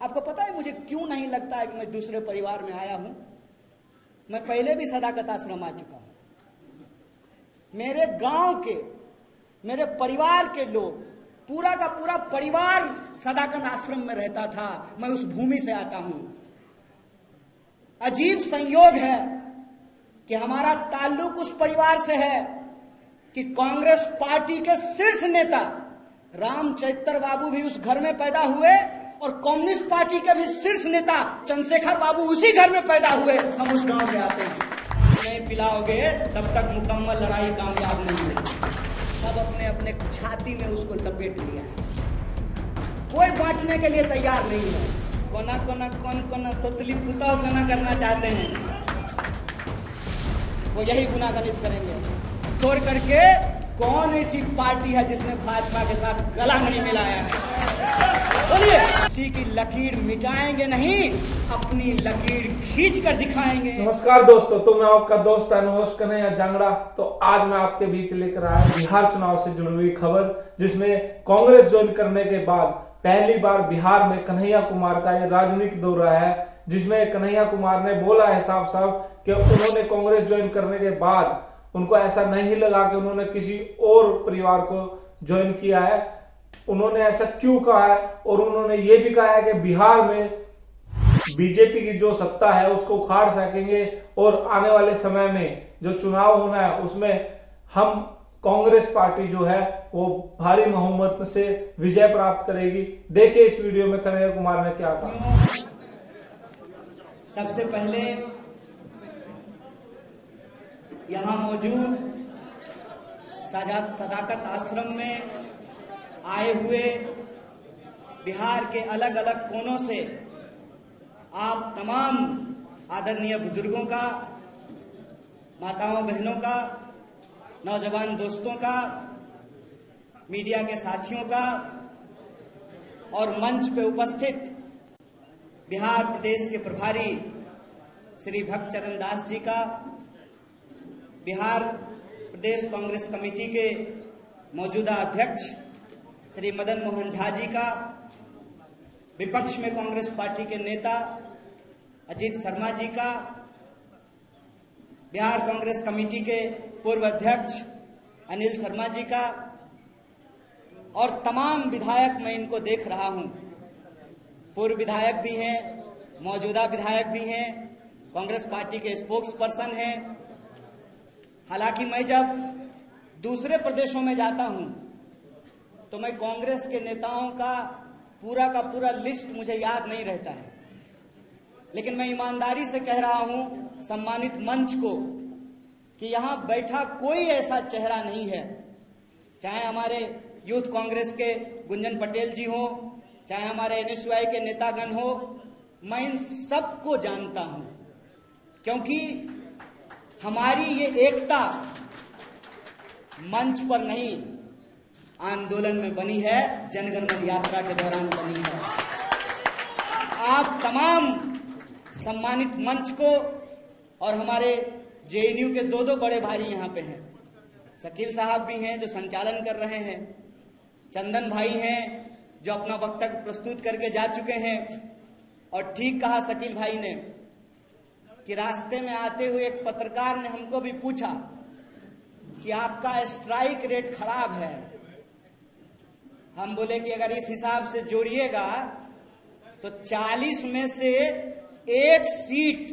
आपको पता है मुझे क्यों नहीं लगता है कि मैं दूसरे परिवार में आया हूं? मैं पहले भी सदाकत आश्रम आ चुका हूं। मेरे गांव के, मेरे परिवार के लोग, पूरा का पूरा परिवार सदाकत आश्रम में रहता था। मैं उस भूमि से आता हूं। अजीब संयोग है कि हमारा ताल्लुक उस परिवार से है कि कांग्रेस पार्टी के शीर्ष नेता रामचरित्र बाबू भी उस घर में पैदा हुए और कम्युनिस्ट पार्टी के भी शीर्ष नेता चंद्रशेखर बाबू उसी घर में पैदा हुए। हम उस गांव से आते हैं। नहीं पिलाओगे तब तक मुकम्मल लड़ाई कामयाब नहीं होगी। सब अपने अपने छाती में उसको लपेट लिया है, कोई बांटने के लिए तैयार नहीं है। कोना कोना कौन कोना सतली पुता कोना करना चाहते हैं, वो यही गुनागनित करेंगे। छोड़ करके कौन ऐसी पार्टी है जिसने भाजपा के साथ गला नहीं मिलाया है? बोलिए। किसी की लकीर मिटाएंगे नहीं, अपनी लकीर खींच कर दिखाएंगे। नमस्कार दोस्तों, तो मैं आपका दोस्त अनुरोध कन्हैया जांगड़ा। तो आज मैं आपके बीच लेकर आया बिहार चुनाव से जुड़ी हुई खबर, जिसमें कांग्रेस ज्वाइन करने के बाद पहली बार बिहार में कन्हैया कुमार का ये राजनीतिक दौरा है, जिसमें कन्हैया कुमार ने बोला है साफ साफ कि उन्होंने कांग्रेस ज्वाइन करने के बाद उनको ऐसा नहीं लगा कि उन्होंने किसी और परिवार को ज्वाइन किया है। उन्होंने ऐसा क्यों कहा है, और उन्होंने ये भी कहा है कि बिहार में बीजेपी की जो सत्ता है उसको उखाड़ फेंकेंगे और आने वाले समय में जो चुनाव होना है उसमें हम कांग्रेस पार्टी जो है वो भारी बहुमत से विजय प्राप्त करेगी। देखिए इस वीडियो में कन्हैया कुमार ने क्या कहा। सबसे पहले यहां मौजूद सदाकत आश्रम में आए हुए बिहार के अलग अलग कोनों से आप तमाम आदरणीय बुजुर्गों का, माताओं बहनों का, नौजवान दोस्तों का, मीडिया के साथियों का और मंच पे उपस्थित बिहार प्रदेश के प्रभारी श्री भक्त चरण दास जी का, बिहार प्रदेश कांग्रेस कमेटी के मौजूदा अध्यक्ष श्री मदन मोहन झा जी का, विपक्ष में कांग्रेस पार्टी के नेता अजीत शर्मा जी का, बिहार कांग्रेस कमेटी के पूर्व अध्यक्ष अनिल शर्मा जी का और तमाम विधायक, मैं इनको देख रहा हूं, पूर्व विधायक भी हैं, मौजूदा विधायक भी हैं, कांग्रेस पार्टी के स्पोक्स पर्सन हैं। हालांकि मैं जब दूसरे प्रदेशों में जाता हूं तो मैं कांग्रेस के नेताओं का पूरा लिस्ट मुझे याद नहीं रहता है, लेकिन मैं ईमानदारी से कह रहा हूं सम्मानित मंच को कि यहां बैठा कोई ऐसा चेहरा नहीं है, चाहे हमारे यूथ कांग्रेस के गुंजन पटेल जी हो, चाहे हमारे एनएसयूआई के नेतागण हो, मैं इन सबको जानता हूं, क्योंकि हमारी ये एकता मंच पर नहीं, आंदोलन में बनी है, जनगण मन यात्रा के दौरान बनी है। आप तमाम सम्मानित मंच को और हमारे जेएनयू के दो बड़े भाई यहाँ पे हैं, शकील साहब भी हैं जो संचालन कर रहे हैं, चंदन भाई हैं जो अपना वक्तव्य प्रस्तुत करके जा चुके हैं। और ठीक कहा शकील भाई ने कि रास्ते में आते हुए एक पत्रकार ने हमको भी पूछा कि आपका स्ट्राइक रेट खराब है। हम बोले कि अगर इस हिसाब से जोड़िएगा तो 40 में से एक सीट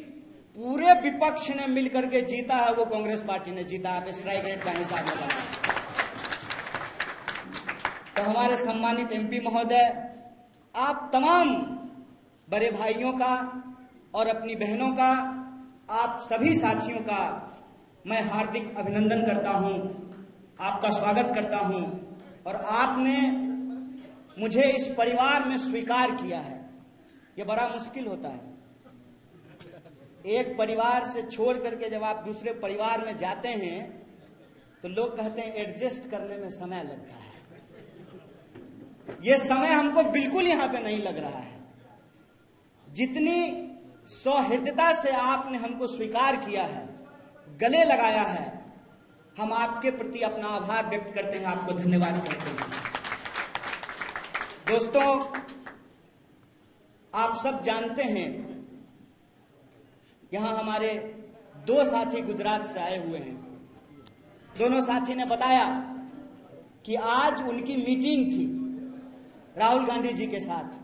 पूरे विपक्ष ने मिलकर के जीता है, वो कांग्रेस पार्टी ने जीता। आप स्ट्राइक रेट का हिसाब लगाइए। तो हमारे सम्मानित एमपी महोदय, आप तमाम बड़े भाइयों का और अपनी बहनों का, आप सभी साथियों का मैं हार्दिक अभिनंदन करता हूं, आपका स्वागत करता हूं। और आपने मुझे इस परिवार में स्वीकार किया है, ये बड़ा मुश्किल होता है। एक परिवार से छोड़ करके जब आप दूसरे परिवार में जाते हैं तो लोग कहते हैं एडजस्ट करने में समय लगता है। ये समय हमको बिल्कुल यहां पे नहीं लग रहा है। जितनी सौहृदता से आपने हमको स्वीकार किया है, गले लगाया है, हम आपके प्रति अपना आभार व्यक्त करते हैं, आपको धन्यवाद करते हैं। दोस्तों, आप सब जानते हैं, यहां हमारे दो साथी गुजरात से आए हुए हैं। दोनों साथी ने बताया कि आज उनकी मीटिंग थी राहुल गांधी जी के साथ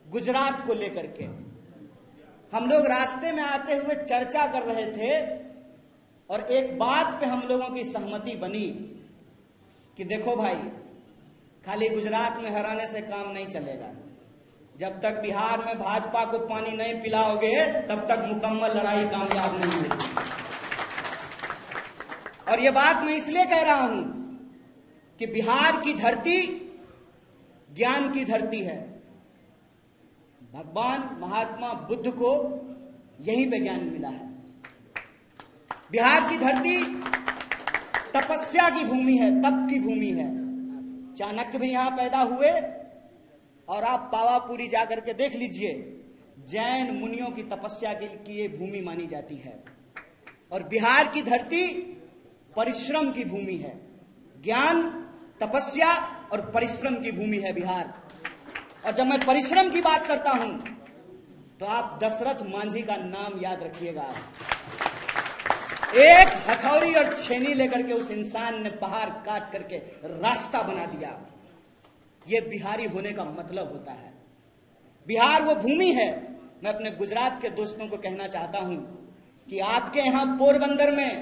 गुजरात को लेकर के। हम लोग रास्ते में आते हुए चर्चा कर रहे थे और एक बात पे हम लोगों की सहमति बनी कि देखो भाई, खाली गुजरात में हराने से काम नहीं चलेगा। जब तक बिहार में भाजपा को पानी नहीं पिलाओगे तब तक मुकम्मल लड़ाई कामयाब नहीं होगी। और यह बात मैं इसलिए कह रहा हूं कि बिहार की धरती ज्ञान की धरती है। भगवान महात्मा बुद्ध को यहीं पे ज्ञान मिला है। बिहार की धरती तपस्या की भूमि है, तप की भूमि है। चाणक्य भी यहां पैदा हुए और आप पावापुरी जाकर के देख लीजिए, जैन मुनियों की तपस्या की ये भूमि मानी जाती है। और बिहार की धरती परिश्रम की भूमि है। ज्ञान, तपस्या और परिश्रम की भूमि है बिहार। और जब मैं परिश्रम की बात करता हूं तो आप दशरथ मांझी का नाम याद रखिएगा। एक हथौड़ी और छेनी लेकर के उस इंसान ने पहाड़ काट करके रास्ता बना दिया। यह बिहारी होने का मतलब होता है। बिहार वो भूमि है। मैं अपने गुजरात के दोस्तों को कहना चाहता हूं कि आपके यहां पोरबंदर में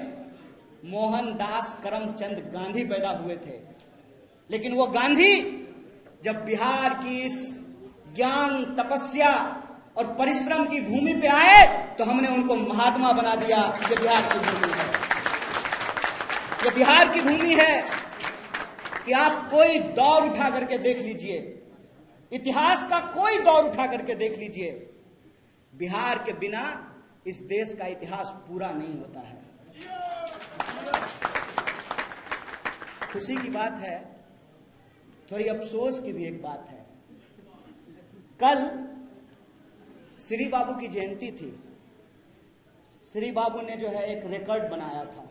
मोहनदास करमचंद गांधी पैदा हुए थे, लेकिन वो गांधी जब बिहार की इस ज्ञान, तपस्या और परिश्रम की भूमि पे आए तो हमने उनको महात्मा बना दिया। ये बिहार की भूमि है। ये बिहार की भूमि है कि आप कोई दौर उठा करके देख लीजिए, इतिहास का कोई दौर उठा करके देख लीजिए, बिहार के बिना इस देश का इतिहास पूरा नहीं होता है। खुशी की बात है, थोड़ी अफसोस की भी एक बात है। कल श्री बाबू की जयंती थी। श्री बाबू ने जो है एक रिकॉर्ड बनाया था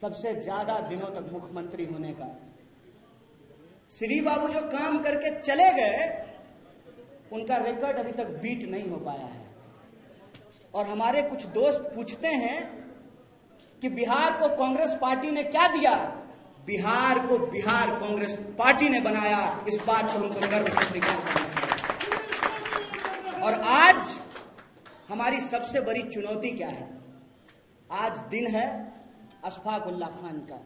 सबसे ज्यादा दिनों तक मुख्यमंत्री होने का। श्री बाबू जो काम करके चले गए, उनका रिकॉर्ड अभी तक बीट नहीं हो पाया है। और हमारे कुछ दोस्त पूछते हैं कि बिहार को कांग्रेस पार्टी ने क्या दिया। बिहार को बिहार कांग्रेस पार्टी ने बनाया, इस बात को हमको गर्व से स्वीकार करना चाहिए। और आज हमारी सबसे बड़ी चुनौती क्या है? आज दिन है अशफाक उल्लाह खान का।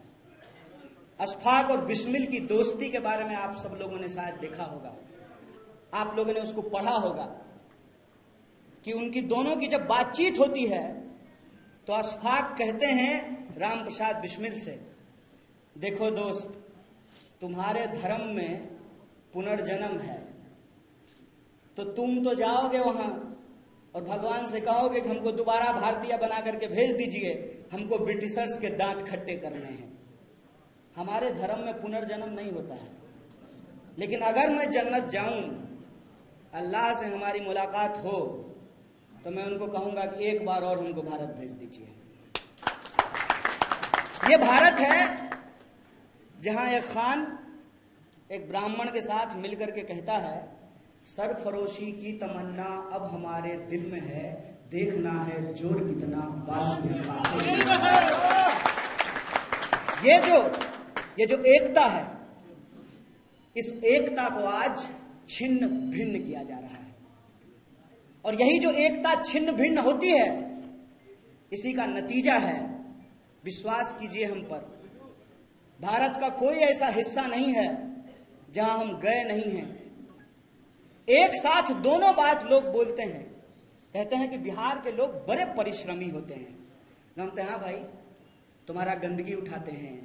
अशफाक और बिस्मिल की दोस्ती के बारे में आप सब लोगों ने शायद देखा होगा, आप लोगों ने उसको पढ़ा होगा कि उनकी दोनों की जब बातचीत होती है तो अशफाक कहते हैं राम प्रसाद बिस्मिल से, देखो दोस्त, तुम्हारे धर्म में पुनर्जन्म है, तो तुम तो जाओगे वहां और भगवान से कहोगे कि हमको दोबारा भारतीय बना करके भेज दीजिए, हमको ब्रिटिशर्स के दांत खट्टे करने हैं। हमारे धर्म में पुनर्जन्म नहीं होता है। लेकिन अगर मैं जन्नत जाऊं, अल्लाह से हमारी मुलाकात हो, तो मैं उनको कहूंगा कि एक बार और हमको भारत भेज दीजिए। ये भारत है जहां एक खान एक ब्राह्मण के साथ मिलकर के कहता है, सरफरोशी की तमन्ना अब हमारे दिल में है, देखना है जोर कितना बाजू में खाते। ये जो एकता है, इस एकता को आज छिन्न भिन्न किया जा रहा है। और यही जो एकता छिन्न भिन्न होती है, इसी का नतीजा है, विश्वास कीजिए हम पर, भारत का कोई ऐसा हिस्सा नहीं है जहां हम गए नहीं हैं। एक साथ दोनों बात लोग बोलते हैं, कहते हैं कि बिहार के लोग बड़े परिश्रमी होते हैं। कहते हैं हाँ भाई, तुम्हारा गंदगी उठाते हैं,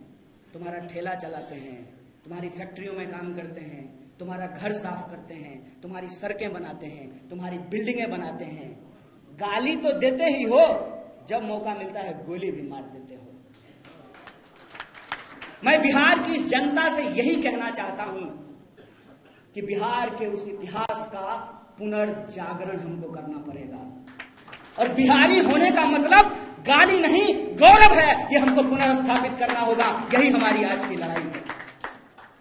तुम्हारा ठेला चलाते हैं, तुम्हारी फैक्ट्रियों में काम करते हैं, तुम्हारा घर साफ करते हैं, तुम्हारी सड़कें बनाते हैं, तुम्हारी बिल्डिंगें बनाते हैं। गाली तो देते ही हो, जब मौका मिलता है गोली भी मार देते हो। मैं बिहार की इस जनता से यही कहना चाहता हूं कि बिहार के उस इतिहास का पुनर्जागरण हमको करना पड़ेगा। और बिहारी होने का मतलब गाली नहीं, गौरव है। ये हमको पुनर्स्थापित करना होगा। यही हमारी आज की लड़ाई है।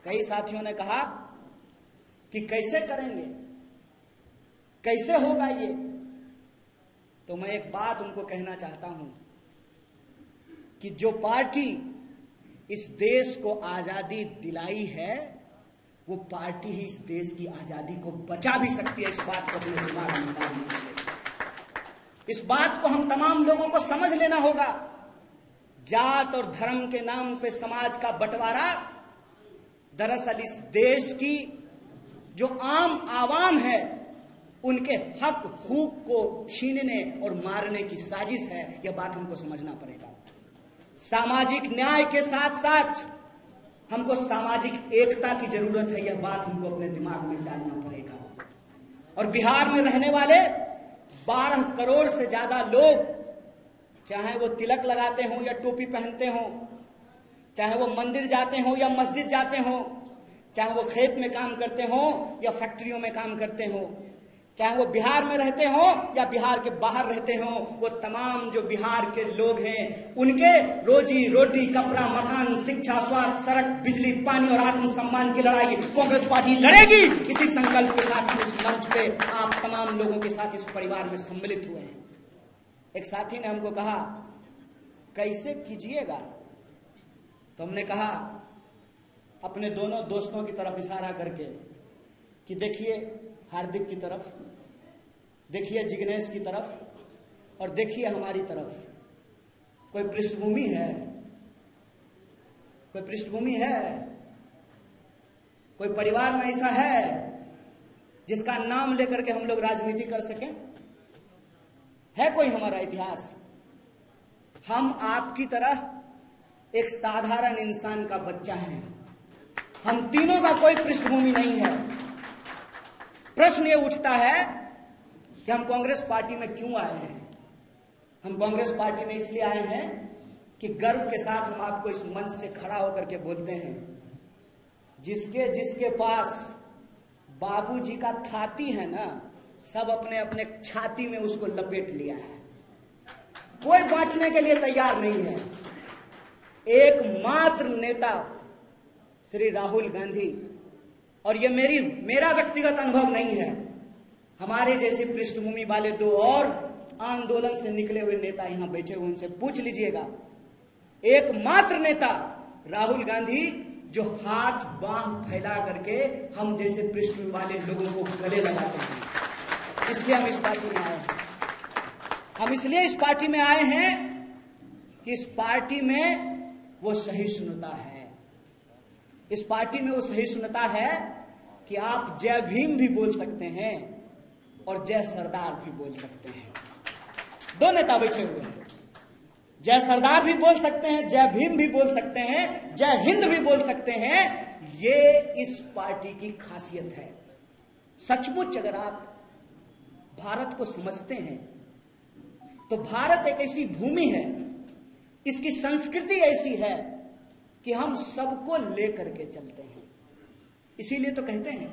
कई साथियों ने कहा कि कैसे करेंगे, कैसे होगा ये? तो मैं एक बात उनको कहना चाहता हूं कि जो पार्टी इस देश को आजादी दिलाई है, वो पार्टी ही इस देश की आजादी को बचा भी सकती है। इस बात को अपने दिमाग में डाल लीजिए। इस बात को हम तमाम लोगों को समझ लेना होगा। जात और धर्म के नाम पे समाज का बंटवारा दरअसल इस देश की जो आम आवाम है, उनके हक हुकूक को छीनने और मारने की साजिश है। यह बात हमको समझना पड़ेगा। सामाजिक न्याय के साथ साथ हमको सामाजिक एकता की जरूरत है। यह बात हमको अपने दिमाग में डालना पड़ेगा। और बिहार में रहने वाले 12 करोड़ से ज्यादा लोग, चाहे वो तिलक लगाते हों या टोपी पहनते हों, चाहे वो मंदिर जाते हों या मस्जिद जाते हों, चाहे वो खेत में काम करते हों या फैक्ट्रियों में काम करते हों, चाहे वो बिहार में रहते हों या बिहार के बाहर रहते हों, वो तमाम जो बिहार के लोग हैं, उनके रोजी रोटी, कपड़ा, मकान, शिक्षा, स्वास्थ्य, सड़क, बिजली, पानी और आत्मसम्मान की लड़ाई कांग्रेस पार्टी लड़ेगी। इसी संकल्प के साथ हम इस मंच पे आप तमाम लोगों के साथ इस परिवार में सम्मिलित हुए हैं। एक साथी ने हमको कहा, कैसे कीजिएगा? तो हमने कहा अपने दोनों दोस्तों की तरफ इशारा करके कि देखिए हार्दिक की तरफ, देखिए जिग्नेश की तरफ और देखिए हमारी तरफ। कोई पृष्ठभूमि है? कोई पृष्ठभूमि है? कोई परिवार में ऐसा है जिसका नाम लेकर के हम लोग राजनीति कर सकें? है कोई हमारा इतिहास? हम आपकी तरह एक साधारण इंसान का बच्चा है। हम तीनों का कोई पृष्ठभूमि नहीं है। प्रश्न ये उठता है कि हम कांग्रेस पार्टी में क्यों आए हैं? हम कांग्रेस पार्टी में इसलिए आए हैं कि गर्व के साथ हम आपको इस मंच से खड़ा होकर के बोलते हैं, जिसके जिसके पास बाबूजी का छाती है ना, सब अपने अपने छाती में उसको लपेट लिया है। कोई बांटने के लिए तैयार नहीं है। एकमात्र नेता श्री राहुल गांधी, और ये मेरा व्यक्तिगत अनुभव नहीं है, हमारे जैसे पृष्ठभूमि वाले 2 और आंदोलन से निकले हुए नेता यहां बैठे हुए, उनसे पूछ लीजिएगा। एकमात्र नेता राहुल गांधी जो हाथ बांह फैला करके हम जैसे पृष्ठभूमि वाले लोगों को गले लगाते हैं। इसलिए हम इस पार्टी में आए हैं। हम इसलिए इस पार्टी में आए हैं कि इस पार्टी में वो सहिष्णुता है। इस पार्टी में वो सहिष्णुता है कि आप जय भीम भी बोल सकते हैं और जय सरदार भी बोल सकते हैं। 2 नेता बैठे हुए हैं। जय सरदार भी बोल सकते हैं, जय भीम भी बोल सकते हैं, जय हिंद भी बोल सकते हैं। ये इस पार्टी की खासियत है। सचमुच अगर आप भारत को समझते हैं तो भारत एक ऐसी भूमि है, इसकी संस्कृति ऐसी है कि हम सबको लेकर के चलते हैं। इसीलिए तो कहते हैं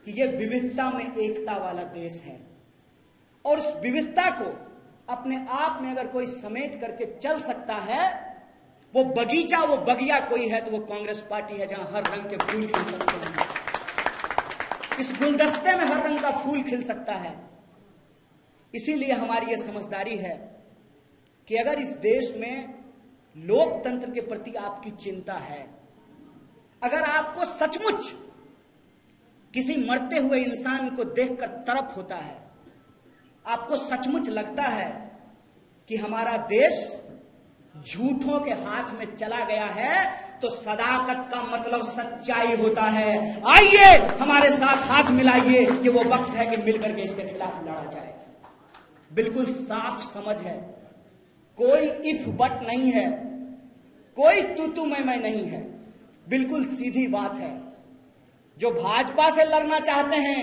कि यह विविधता में एकता वाला देश है। और उस विविधता को अपने आप में अगर कोई समेट करके चल सकता है, वो बगीचा, वो बगिया कोई है तो वो कांग्रेस पार्टी है, जहां हर रंग के फूल खिल सकते हैं। इस गुलदस्ते में हर रंग का फूल खिल सकता है। इसीलिए हमारी यह समझदारी है कि अगर इस देश में लोकतंत्र के प्रति आपकी चिंता है, अगर आपको सचमुच किसी मरते हुए इंसान को देखकर तरफ होता है, आपको सचमुच लगता है कि हमारा देश झूठों के हाथ में चला गया है, तो सदाकत का मतलब सच्चाई होता है। आइए हमारे साथ हाथ मिलाइए। ये वो वक्त है कि मिलकर के इसके खिलाफ लड़ा जाए। बिल्कुल साफ समझ है, कोई इफ बट नहीं है, कोई तू मैं नहीं है। बिल्कुल सीधी बात है। जो भाजपा से लड़ना चाहते हैं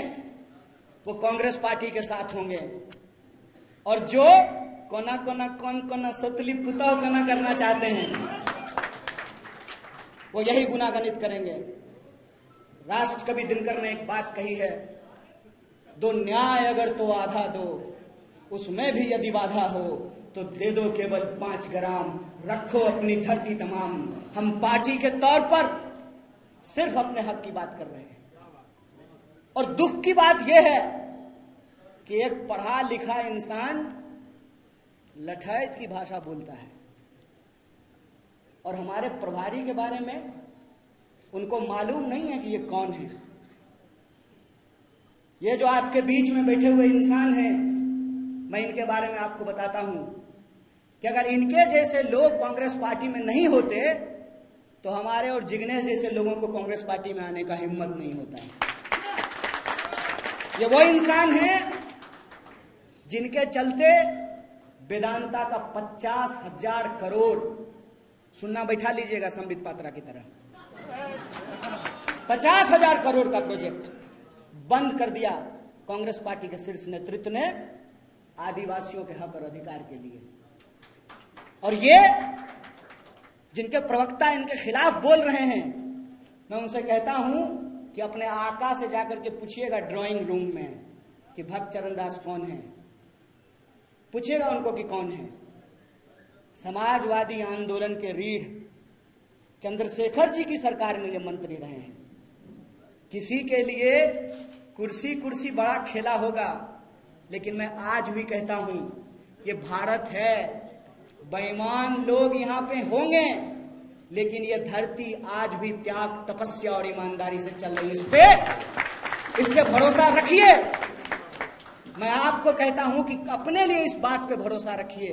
वो कांग्रेस पार्टी के साथ होंगे, और जो कौन सतली पुताव कना करना चाहते हैं वो यही गुनागणित करेंगे। राष्ट्र कवि दिनकर ने एक बात कही है, दो न्याय अगर तो आधा दो, उसमें भी यदि बाधा हो तो दे दो केवल 5 ग्राम, रखो अपनी धरती तमाम। हम पार्टी के तौर पर सिर्फ अपने हक की बात कर रहे हैं। और दुख की बात यह है कि एक पढ़ा लिखा इंसान लठैत की भाषा बोलता है और हमारे प्रभारी के बारे में उनको मालूम नहीं है कि ये कौन है। ये जो आपके बीच में बैठे हुए इंसान हैं, मैं इनके बारे में आपको बताता हूं कि अगर इनके जैसे लोग कांग्रेस पार्टी में नहीं होते तो हमारे और जिग्नेश जैसे लोगों को कांग्रेस पार्टी में आने का हिम्मत नहीं होता है। ये वो इंसान हैं जिनके चलते वेदांता का 50,000 करोड़, सुनना बैठा लीजिएगा संबित पात्रा की तरह, 50,000 करोड़ का प्रोजेक्ट बंद कर दिया कांग्रेस पार्टी के शीर्ष नेतृत्व ने आदिवासियों के हक और अधिकार के लिए। और ये जिनके प्रवक्ता इनके खिलाफ बोल रहे हैं, मैं उनसे कहता हूं कि अपने आका से जाकर के पूछिएगा ड्राइंग रूम में कि भक्त चरण दास कौन है, पूछिएगा उनको कि कौन है। समाजवादी आंदोलन के रीढ़ चंद्रशेखर जी की सरकार में ये मंत्री रहे हैं। किसी के लिए कुर्सी कुर्सी बड़ा खेला होगा, लेकिन मैं आज भी कहता हूं ये भारत है, बेईमान लोग यहां पे होंगे, लेकिन ये धरती आज भी त्याग, तपस्या और ईमानदारी से चल रही है। इस पे भरोसा रखिए। मैं आपको कहता हूं कि अपने लिए इस बात पे भरोसा रखिए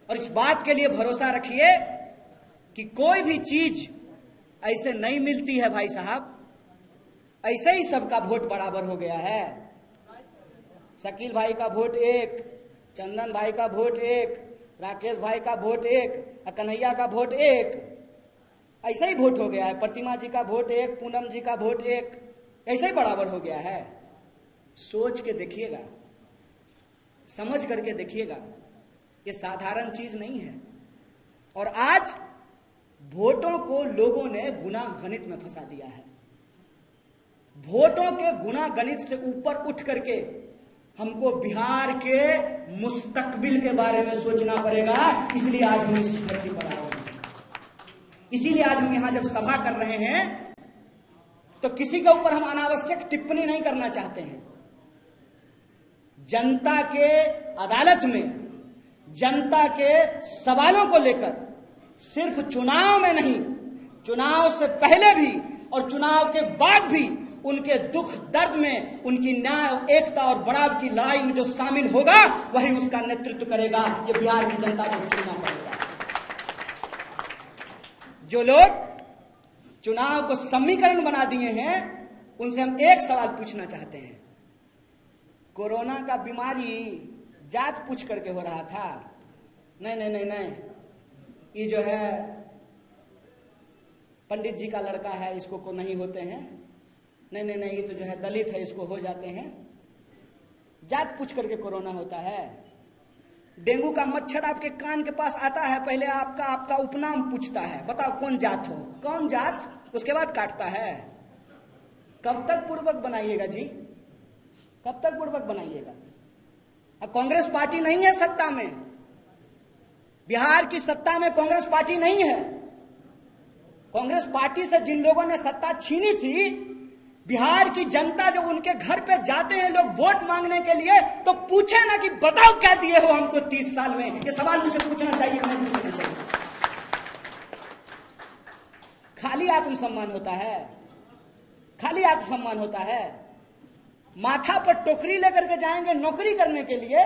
और इस बात के लिए भरोसा रखिए कि कोई भी चीज ऐसे नहीं मिलती है भाई साहब, ऐसे ही सबका वोट बराबर हो गया है। शकील भाई का वोट एक, चंदन भाई का वोट एक, राकेश भाई का वोट एक, कन्हैया का वोट एक, ऐसे ही वोट हो गया है। प्रतिमा जी का वोट एक, पूनम जी का वोट एक, ऐसे ही बराबर हो गया है। सोच के देखिएगा, समझ करके देखिएगा, ये साधारण चीज नहीं है। और आज वोटों को लोगों ने गुना गणित में फंसा दिया है। वोटों के गुना गणित से ऊपर उठ करके हमको बिहार के मुस्तकबिल के बारे में सोचना पड़ेगा। इसलिए आज हम इस धरती पर आए हैं, इसीलिए आज हम यहां जब सभा कर रहे हैं तो किसी के ऊपर हम अनावश्यक टिप्पणी नहीं करना चाहते हैं। जनता के अदालत में जनता के सवालों को लेकर सिर्फ चुनाव में नहीं, चुनाव से पहले भी और चुनाव के बाद भी उनके दुख दर्द में, उनकी न्याय, एकता और बराबरी की लड़ाई में जो शामिल होगा वही उसका नेतृत्व करेगा। ये बिहार की जनता को चुनना पड़ेगा। जो लोग चुनाव को समीकरण बना दिए हैं उनसे हम एक सवाल पूछना चाहते हैं। कोरोना का बीमारी जात पूछ करके हो रहा था? नहीं नहीं नहीं नहीं, ये जो है पंडित जी का लड़का है, इसको को नहीं होते हैं। नहीं नहीं नहीं, ये तो जो है दलित है, इसको हो जाते हैं। जात पूछ करके कोरोना होता है। डेंगू का मच्छर आपके कान के पास आता है, पहले आपका उपनाम पूछता है, बताओ कौन जात हो, कौन जात, उसके बाद काटता है। कब तक पूर्वक बनाइएगा जी, कब तक पूर्वक बनाइएगा? अब कांग्रेस पार्टी नहीं है सत्ता में, बिहार की सत्ता में कांग्रेस पार्टी नहीं है। कांग्रेस पार्टी से जिन लोगों ने सत्ता छीनी थी, बिहार की जनता जब उनके घर पे जाते हैं लोग वोट मांगने के लिए, तो पूछे ना कि बताओ क्या दिए हो हमको 30 साल में। ये सवाल मुझे पूछना चाहिए, नहीं पूछना चाहिए। खाली आत्मसम्मान होता है, खाली आत्मसम्मान होता है। माथा पर टोकरी लेकर के जाएंगे नौकरी करने के लिए,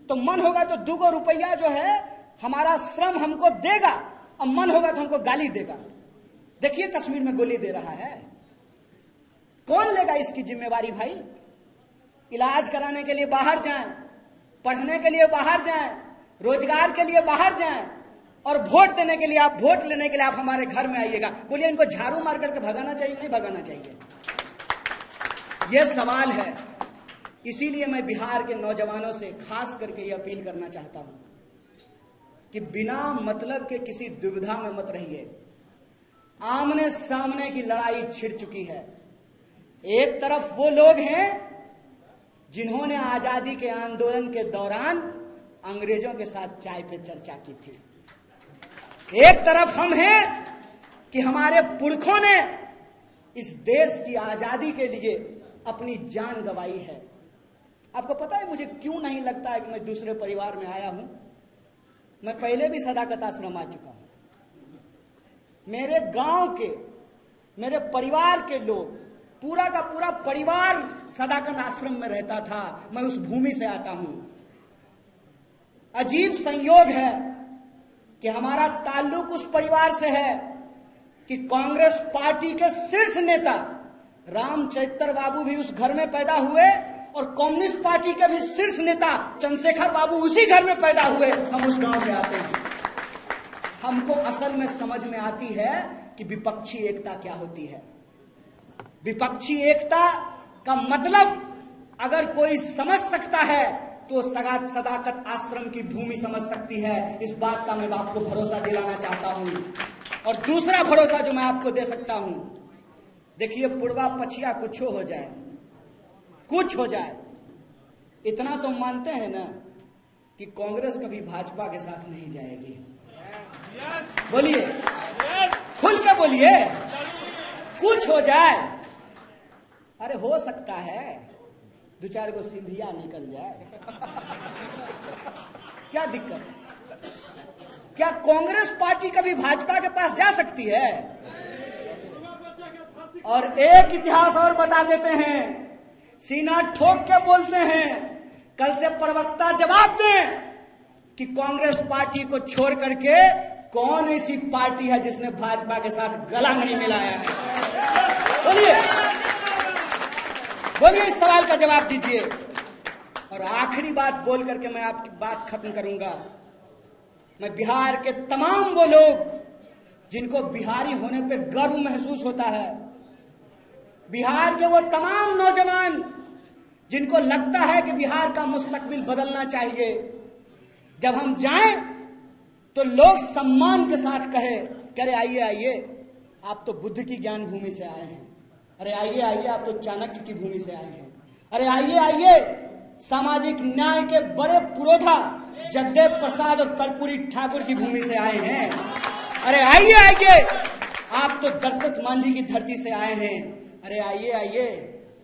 तो मन होगा तो 2 रुपया जो है हमारा श्रम हमको देगा, और मन होगा तो हमको गाली देगा। देखिए कश्मीर में गोली दे रहा है, कौन लेगा इसकी जिम्मेवारी भाई? इलाज कराने के लिए बाहर जाएं, पढ़ने के लिए बाहर जाएं, रोजगार के लिए बाहर जाएं, और वोट देने के लिए, आप वोट लेने के लिए आप हमारे घर में आइएगा। बोलिए इनको झाड़ू मार करके भगाना चाहिए, नहीं भगाना चाहिए? यह सवाल है। इसीलिए मैं बिहार के नौजवानों से खास करके ये अपील करना चाहता हूं कि बिना मतलब के किसी दुविधा में मत रहिए। आमने सामने की लड़ाई छिड़ चुकी है। एक तरफ वो लोग हैं जिन्होंने आजादी के आंदोलन के दौरान अंग्रेजों के साथ चाय पे चर्चा की थी, एक तरफ हम हैं कि हमारे पुरखों ने इस देश की आजादी के लिए अपनी जान गंवाई है। आपको पता है मुझे क्यों नहीं लगता है कि मैं दूसरे परिवार में आया हूं? मैं पहले भी सदाकत आश्रम आ चुका हूं। मेरे गांव के, मेरे परिवार के लोग, पूरा का पूरा परिवार सदाकत आश्रम में रहता था। मैं उस भूमि से आता हूं। अजीब संयोग है कि हमारा ताल्लुक उस परिवार से है कि कांग्रेस पार्टी के शीर्ष नेता रामचरित्र बाबू भी उस घर में पैदा हुए और कम्युनिस्ट पार्टी के भी शीर्ष नेता चंद्रशेखर बाबू उसी घर में पैदा हुए। हम उस गांव से आते हैं। हमको असल में समझ में आती है कि विपक्षी एकता क्या होती है। विपक्षी एकता का मतलब अगर कोई समझ सकता है तो सदाकत आश्रम की भूमि समझ सकती है। इस बात का मैं आपको भरोसा दिलाना चाहता हूं। और दूसरा भरोसा जो मैं आपको दे सकता हूं, देखिए पुरवा पछिया कुछ हो जाए, कुछ हो जाए, इतना तो मानते हैं ना कि कांग्रेस कभी भाजपा के साथ नहीं जाएगी। बोलिए, खुल के बोलिए, कुछ हो जाए। अरे हो सकता है दो चार को सिंधिया निकल जाए, क्या दिक्कत है? क्या कांग्रेस पार्टी कभी भाजपा के पास जा सकती है? और एक इतिहास और बता देते हैं, सीना ठोक के बोलते हैं, कल से प्रवक्ता जवाब दें कि कांग्रेस पार्टी को छोड़ करके कौन ऐसी पार्टी है जिसने भाजपा के साथ गला नहीं मिलाया है? बोलिए, बोलिए, इस सवाल का जवाब दीजिए। और आखिरी बात बोल करके मैं आपकी बात खत्म करूंगा। मैं बिहार के तमाम वो लोग जिनको बिहारी होने पे गर्व महसूस होता है, बिहार के वो तमाम नौजवान जिनको लगता है कि बिहार का मुस्तकबिल बदलना चाहिए, जब हम जाएं तो लोग सम्मान के साथ कहे, अरे आइए आइए, आप तो बुद्ध की ज्ञान भूमि से आए हैं। अरे आइए आइए, आप तो चाणक्य की भूमि से आए हैं। अरे आइए आइए, सामाजिक न्याय के बड़े पुरोधा जगदेव प्रसाद और कर्पूरी ठाकुर की भूमि से आए हैं। अरे आइए आइए, आप तो दशरथ मांझी की धरती से आए हैं। अरे आइए आइए,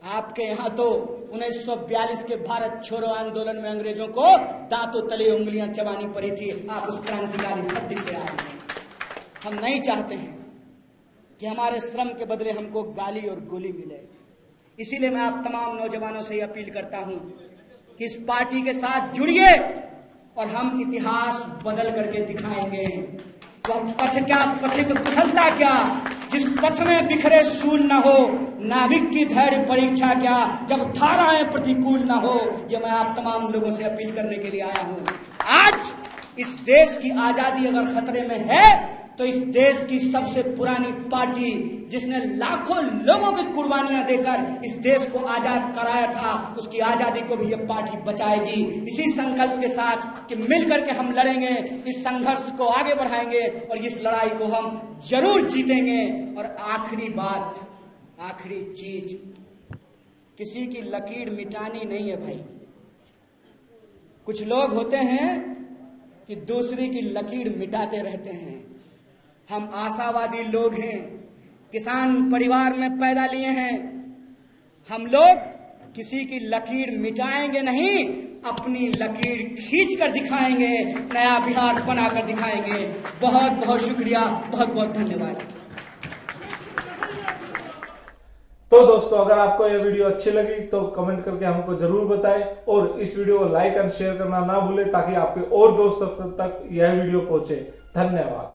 आपके यहाँ तो 1942 के भारत छोड़ो आंदोलन में अंग्रेजों को दांतों तले उंगलियां चबानी पड़ी थी। आप उस क्रांतिकारी धरती से आए हैं। हम नहीं चाहते हैं कि हमारे श्रम के बदले हमको गाली और गोली मिले। इसीलिए मैं आप तमाम नौजवानों से अपील करता हूं कि इस पार्टी के साथ जुड़िए और हम इतिहास बदल करके दिखाएंगे। वह पथ क्या, पथिक कुशलता क्या, जिस पथ में बिखरे सूल न हो, नाविक की धैर्य परीक्षा क्या, जब धाराएं प्रतिकूल न हो। ये मैं आप तमाम लोगों से अपील करने के लिए आया हूं। आज इस देश की आजादी अगर खतरे में है तो इस देश की सबसे पुरानी पार्टी जिसने लाखों लोगों की कुर्बानियां देकर इस देश को आजाद कराया था, उसकी आजादी को भी ये पार्टी बचाएगी। इसी संकल्प के साथ कि मिलकर के हम लड़ेंगे, इस संघर्ष को आगे बढ़ाएंगे और इस लड़ाई को हम जरूर जीतेंगे। और आखिरी बात, आखिरी चीज, किसी की लकीर मिटानी नहीं है भाई। कुछ लोग होते हैं कि दूसरी की लकीर मिटाते रहते हैं। हम आशावादी लोग हैं, किसान परिवार में पैदा लिए हैं। हम लोग किसी की लकीर मिटाएंगे नहीं, अपनी लकीर खींच कर दिखाएंगे, नया बिहार बनाकर दिखाएंगे। बहुत बहुत शुक्रिया, बहुत बहुत धन्यवाद। तो दोस्तों, अगर आपको यह वीडियो अच्छी लगी तो कमेंट करके हमको जरूर बताएं और इस वीडियो को लाइक एंड शेयर करना ना भूलें ताकि आपके और दोस्तों तक यह वीडियो पहुंचे। धन्यवाद।